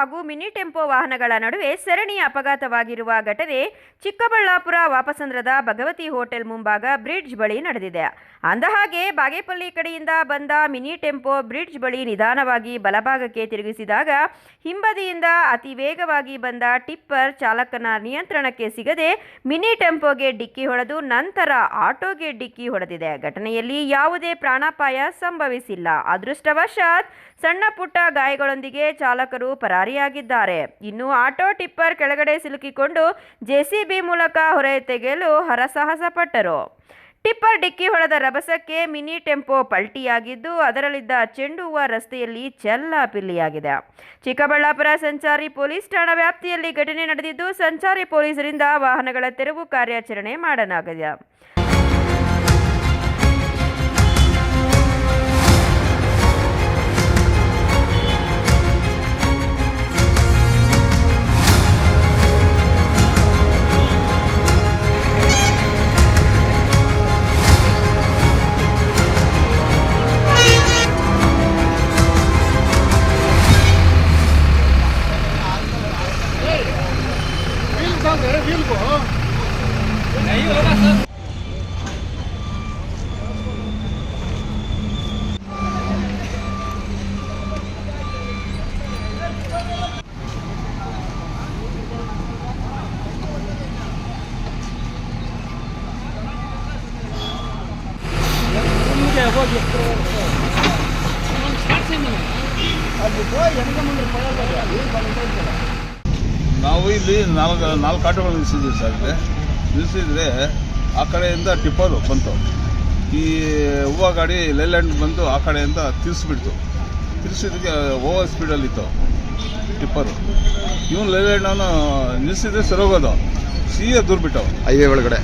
ಹಾಗೂ mini tempo ವಾಹನಗಳ ನಡುವೆ ಸರಣಿ ಅಪಘಾತವಾಗಿರುವ ಘಟನೆ ಚಿಕ್ಕಬಳ್ಳಾಪುರ ವಾಪಸಂದ್ರದ ಭಗವತಿ ಹೋಟೆಲ್ ಮುಂಭಾಗ ಬ್ರಿಡ್ಜ್ ಬಳಿ ನಡೆದಿದೆ. ಅಂದಹಾಗೆ ಬಾಗೇಪಲ್ಲಿ ಕಡೆಯಿಂದ ಬಂದ ಮಿನಿ ಟೆಂಪೋ ಬ್ರಿಡ್ಜ್ ಬಳಿ ನಿಧಾನವಾಗಿ ಬಲಭಾಗಕ್ಕೆ ತಿರುಗಿಸಿದಾಗ ಹಿಂಬದಿಯಿಂದ ಅತಿ ವೇಗವಾಗಿ ಬಂದ ಟಿಪ್ಪರ್ ಚಾಲಕನ ನಿಯಂತ್ರಣಕ್ಕೆ ಸಿಗದೆ ಮಿನಿ ಟೆಂಪೋಗೆ ಡಿಕ್ಕಿ ಹೊಡೆದು ನಂತರ ಆಟೋಗೆ ಡಿಕ್ಕಿ ಹೊಡೆದಿದೆ. ಘಟನೆಯಲ್ಲಿ ಯಾವುದೇ ಪ್ರಾಣಾಪಾಯ ಸಂಭವಿಸಿಲ್ಲ. ಅದೃಷ್ಟವಶಾತ್ ಸಣ್ಣ ಪುಟ್ಟ ಗಾಯಗಳೊಂದಿಗೆ ಚಾಲಕರು ಪರಾರಿಯಾಗಿದ್ದಾರೆ. ಇನ್ನು ಆಟೋ ಟಿಪ್ಪರ್ ಕೆಳಗಡೆ ಸಿಲುಕಿಕೊಂಡು ಜೆಸಿಬಿ ಮೂಲಕ ಹೊರತೆಗೆಯಲು ಹರಸಾಹಸ ಪಟ್ಟರು. ಟಿಪ್ಪರ್ ಡಿಕ್ಕಿ ಹೊಡೆದ ರಭಸಕ್ಕೆ ಮಿನಿ ಟೆಂಪೋ ಪಲ್ಟಿಯಾಗಿದ್ದು ಅದರಲ್ಲಿದ್ದ ಚೆಂಡು ಹೂವ ರಸ್ತೆಯಲ್ಲಿ ಚೆಲ್ಲಾಪಿಲ್ಲಿಯಾಗಿದೆ. ಚಿಕ್ಕಬಳ್ಳಾಪುರ ಸಂಚಾರಿ ಪೊಲೀಸ್ ಠಾಣಾ ವ್ಯಾಪ್ತಿಯಲ್ಲಿ ಘಟನೆ ನಡೆದಿದ್ದು ಸಂಚಾರಿ ಪೊಲೀಸರಿಂದ ವಾಹನಗಳ ತೆರವು ಕಾರ್ಯಾಚರಣೆ ಮಾಡಲಾಗಿದೆ. ನಾವು ಇಲ್ಲಿ ನಾಲ್ಕು ಆಟೋಗಳು ನಿಲ್ಲಿಸಿದ್ವಿ ಸರ್. ನಿಲ್ಲಿಸಿದ್ರೆ ಆ ಕಡೆಯಿಂದ ಟಿಪ್ಪರು ಬಂತು. ಈ ಹೂವು ಗಾಡಿ ಲೈಲ್ಯಾಂಡ್ ಬಂದು ಆ ಕಡೆಯಿಂದ ತಿರ್ಸಿಬಿಡ್ತು. ತಿರ್ಸಿದಕ್ಕೆ ಓವರ್ ಸ್ಪೀಡಲ್ಲಿತ್ತು ಟಿಪ್ಪರು. ಇವನು ಲೈಲ್ಯಾಂಡವನು ನಿಲ್ಲಿಸಿದ್ರೆ ಸರೋಗೋದು ಸಿಹಿ ದೂರ್ಬಿಟ್ಟವು ಹೈವೇ ಒಳಗಡೆ.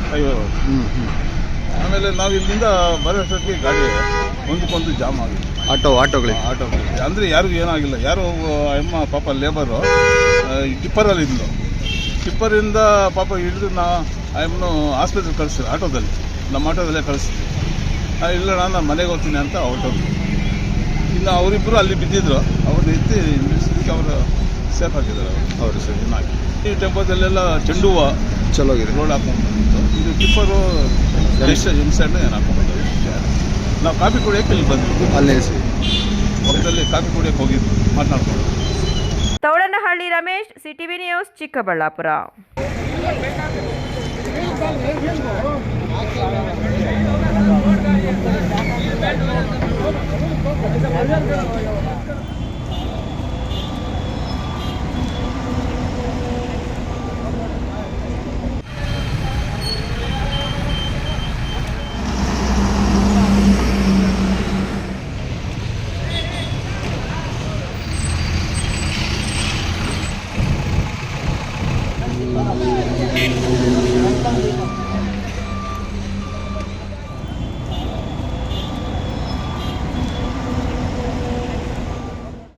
ಆಮೇಲೆ ನಾವು ಇಲ್ಲಿಂದ ಬರೋಷ್ಟೊತ್ತಿಗೆ ಗಾಡಿ ಒಂದಕ್ಕೊಂದು ಜಾಮ್ ಆಗಿದೆ. ಆಟೋಗಳಿಗೆ ಅಂದರೆ ಯಾರಿಗೂ ಏನಾಗಿಲ್ಲ. ಯಾರು ಅಮ್ಮ ಪಾಪ ಲೇಬರು ಟಿಪ್ಪರಲ್ಲಿ ಇದ್ಲು. ಟಿಪ್ಪರಿಂದ ಪಾಪ ಹಿಡಿದು ಅಮ್ಮನು ಆಸ್ಪತ್ರೆಗೆ ಕಳಿಸ್ತೀವಿ ಆಟೋದಲ್ಲಿ. ನಮ್ಮ ಆಟೋದಲ್ಲೇ ಕಳಿಸ್ತೀವಿ. ಇಲ್ಲ ನಾನು ಮನೆಗೆ ಹೋಗ್ತೀನಿ ಅಂತ ಹೊರಟೋದು. ಇನ್ನು ಅವರಿಬ್ಬರು ಅಲ್ಲಿ ಬಿದ್ದಿದ್ರು. ಅವ್ರನ್ನ ಎತ್ತಿ ನಿಲ್ಲಿಸಿದಕ್ಕೆ ಅವರು ಸೇಫ್ ಆಗಿದ್ದಾರೆ. ಅವರು ಸರಿ ಚೆನ್ನಾಗಿ. ಈ ಟೆಂಪೋದಲ್ಲೆಲ್ಲ ಚೆಂಡು ಹೂವು ಚಲೋಗಿದೆ. ರೋಡ್ ಹಾಕೊಂಡು ಬಂದಿತ್ತು. ಇದು ಟಿಪ್ಪರು ಇನ್ಸೈಡ್ ಏನು ಹಾಕೊಂಡು ನಾವು ಕಾಫಿ ಕುಡಿಯೋಕ್ಕೆ ಇಲ್ಲಿ ಬಂದ್ವಿ. ಅಲ್ಲೇ ಪಕ್ಕದಲ್ಲಿ ಕಾಫಿ ಕುಡಿಯೋಕ್ಕೆ ಹೋಗಿದ್ವಿ ಮಾತನಾಡ್ಕೊಂಡು. Thoudanahalli Ramesh, CTV news, Chikkaballapur.